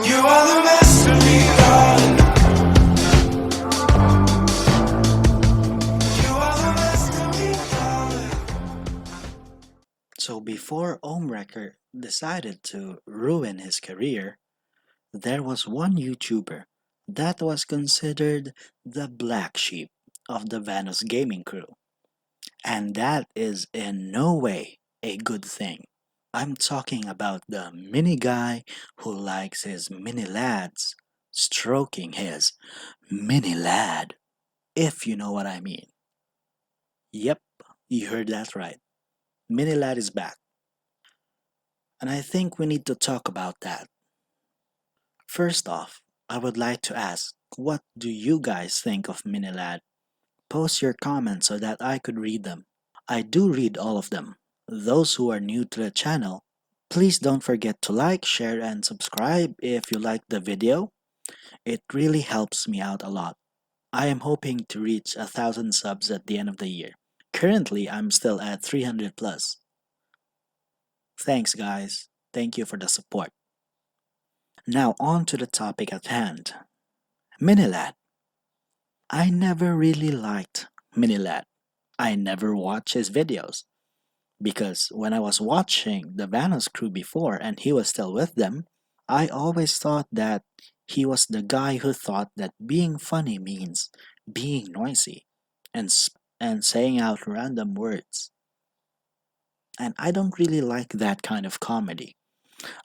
You are the best of me, darling. You are the best of me, darling. So before Ohmwrecker decided to ruin his career, there was one YouTuber that was considered the black sheep of the Vanoss gaming crew. And that is in no way a good thing. I'm talking about the mini guy who likes his mini lads stroking his mini lad, if you know what I mean. Yep, you heard that right. Mini lad is back. And I think we need to talk about that. First off, I would like to ask, what do you guys think of mini lad? Post your comments so that I could read them. I do read all of them. Those who are new to the channel, please don't forget to like, share, and subscribe if you like the video. It really helps me out a lot. I am hoping to reach 1,000 subs at the end of the year. Currently, I'm still at 300 plus. Thanks guys. Thank you for the support. Now on to the topic at hand. Minilad. I never really liked Minilad. I never watched his videos. Because when I was watching the Vanoss crew before and he was still with them, I always thought that he was the guy who thought that being funny means being noisy and saying out random words. And I don't really like that kind of comedy.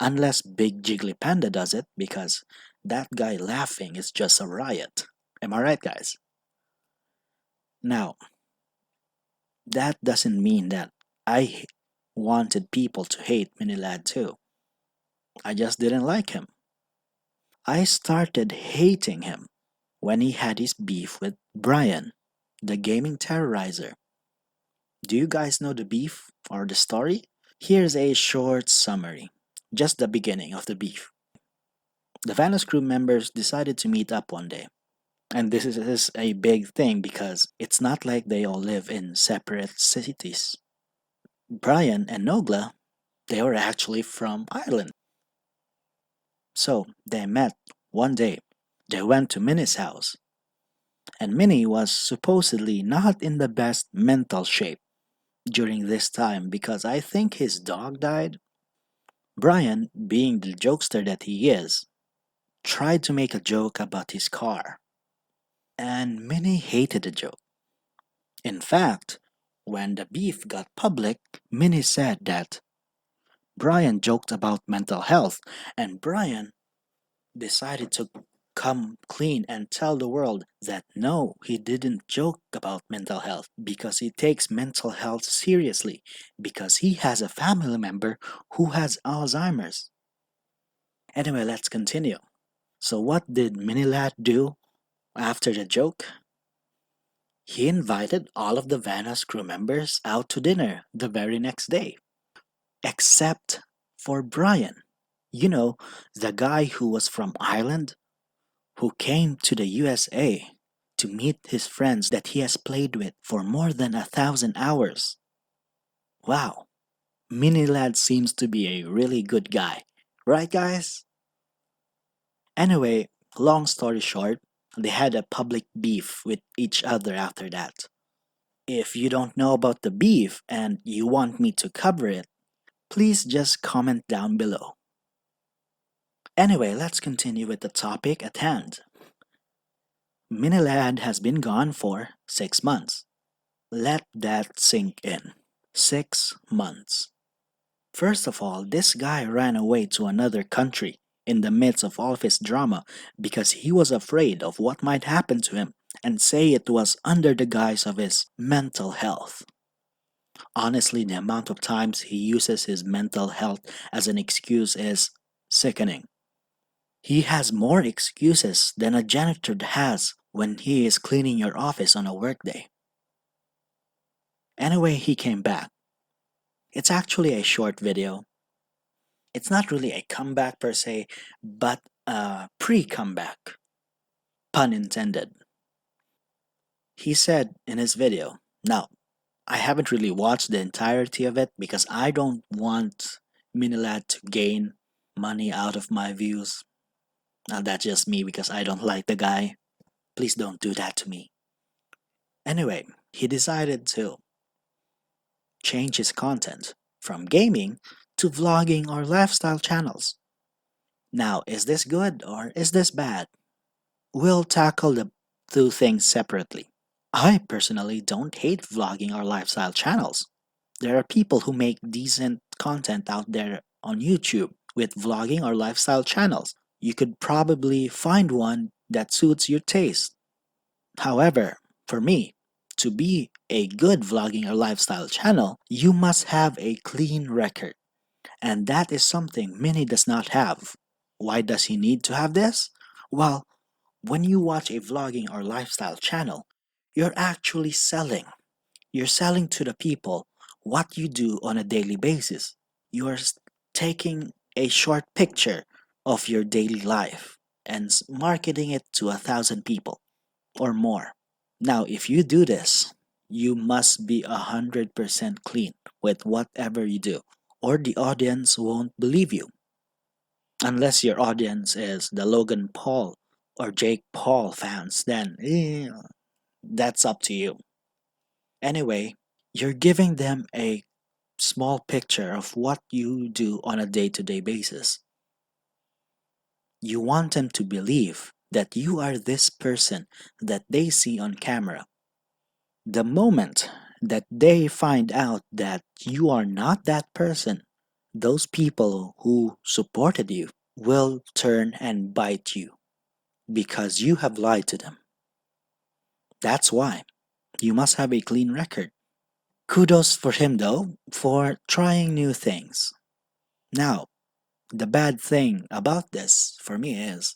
Unless Big Jiggly Panda does it, because that guy laughing is just a riot. Am I right, guys? Now, that doesn't mean that I wanted people to hate Minilad too. I just didn't like him. I started hating him when he had his beef with Brian, the gaming terrorizer. Do you guys know the beef or the story? Here's a short summary, just the beginning of the beef. The Vanoss crew members decided to meet up one day. And this is a big thing because it's not like they all live in separate cities. Brian and Nogla, they were actually from Ireland. So they met one day. They went to Minnie's house. And Minnie was supposedly not in the best mental shape during this time because I think his dog died. Brian, being the jokester that he is, tried to make a joke about his car. And Minnie hated the joke. In fact, when the beef got public, Minnie said that Brian joked about mental health, and Brian decided to come clean and tell the world that no, he didn't joke about mental health because he takes mental health seriously because he has a family member who has Alzheimer's. Anyway, let's continue. So what did Minilad do after the joke? He invited all of the Vanoss crew members out to dinner the very next day, except for Brian. You know, the guy who was from Ireland, who came to the USA to meet his friends that he has played with for more than 1,000 hours. Wow, Minilad seems to be a really good guy, right guys? Anyway, long story short, they had a public beef with each other after that. If you don't know about the beef and you want me to cover it, please just comment down below. Anyway, let's continue with the topic at hand. Minilad has been gone for 6 months. Let that sink in. 6 months. First of all, this guy ran away to another country in the midst of all of his drama because he was afraid of what might happen to him and say it was under the guise of his mental health. Honestly, the amount of times he uses his mental health as an excuse is sickening. He has more excuses than a janitor has when he is cleaning your office on a workday. Anyway, he came back. It's actually a short video. It's not really a comeback per se, but a pre-comeback. Pun intended. He said in his video, now, I haven't really watched the entirety of it because I don't want Minilad to gain money out of my views. Now that's just me because I don't like the guy. Please don't do that to me. Anyway, he decided to change his content from gaming to vlogging or lifestyle channels. Now, is this good or is this bad? We'll tackle the two things separately. I personally don't hate vlogging or lifestyle channels. There are people who make decent content out there on YouTube with vlogging or lifestyle channels. You could probably find one that suits your taste. However, for me, to be a good vlogging or lifestyle channel, you must have a clean record. And that is something Minnie does not have. Why does he need to have this? Well, when you watch a vlogging or lifestyle channel, you're actually selling. You're selling to the people what you do on a daily basis. You're taking a short picture of your daily life and marketing it to 1,000 people or more. Now, if you do this, you must be 100% clean with whatever you do, or the audience won't believe you. Unless your audience is the Logan Paul or Jake Paul fans, then that's up to you. Anyway, you're giving them a small picture of what you do on a day to day basis. You want them to believe that you are this person that they see on camera. The moment that they find out that you are not that person, those people who supported you will turn and bite you because you have lied to them. That's why you must have a clean record. Kudos for him though for trying new things. Now, the bad thing about this for me is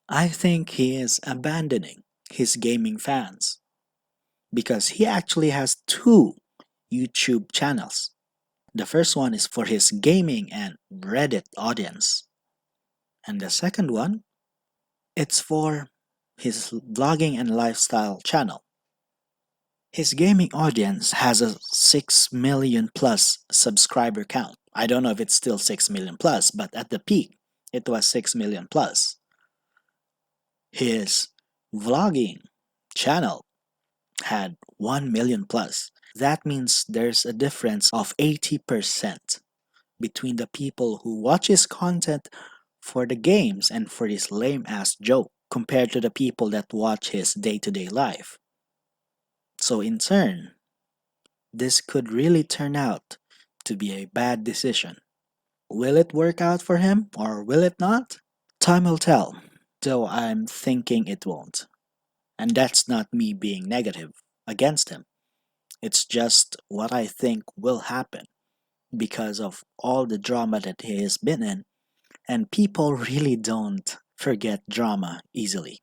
I think he is abandoning his gaming fans because he actually has two YouTube channels. The first one is for his gaming and Reddit audience, and the second one it's for his vlogging and lifestyle channel. His gaming audience has a 6 million plus subscriber count. I don't know if it's still 6 million plus, but at the peak, it was 6 million plus. His vlogging channel had 1 million plus. That means there's a difference of 80% between the people who watch his content for the games and for his lame ass joke compared to the people that watch his day to day life. So, in turn, this could really turn out to be a bad decision. Will it work out for him or will it not? Time will tell, though I'm thinking it won't. And that's not me being negative against him. It's just what I think will happen because of all the drama that he has been in, and people really don't forget drama easily.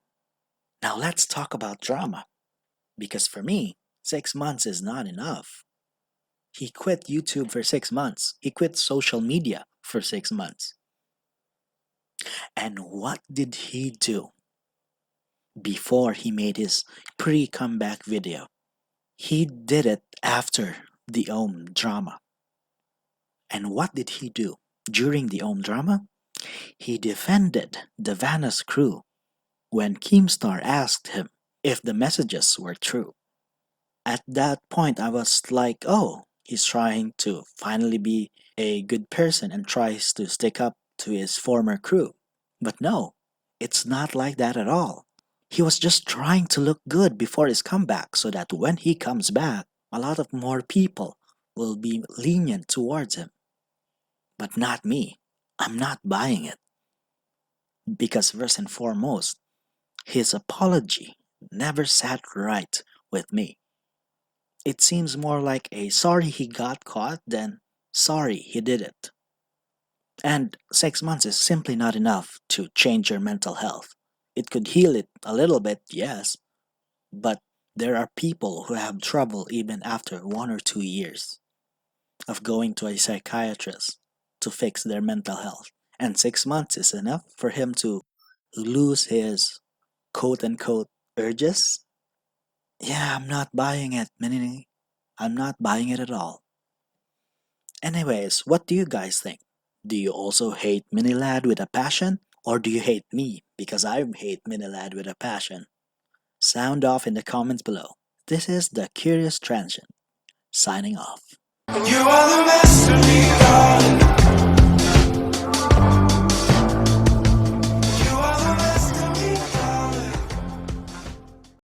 Now let's talk about drama, because for me, 6 months is not enough. He quit YouTube for 6 months. He quit social media for 6 months. And what did he do before he made his pre-comeback video? He did it after the Ohm drama. And what did he do during the Ohm drama? He defended the Vanoss crew when Keemstar asked him if the messages were true. At that point, I was like, oh, he's trying to finally be a good person and tries to stick up to his former crew. But no, it's not like that at all. He was just trying to look good before his comeback so that when he comes back, a lot of more people will be lenient towards him. But not me. I'm not buying it. Because, first and foremost, his apology never sat right with me. It seems more like a sorry he got caught than sorry he did it. And 6 months is simply not enough to change your mental health. It could heal it a little bit, yes, but there are people who have trouble even after 1 or 2 years of going to a psychiatrist to fix their mental health. And 6 months is enough for him to lose his quote unquote urges. Yeah, I'm not buying it, Minnie. I'm not buying it at all. Anyways, what do you guys think? Do you also hate Minilad with a passion? Or do you hate me because I hate Minilad with a passion? Sound off in the comments below. This is the Curious Transient, signing off. You are the master, darling.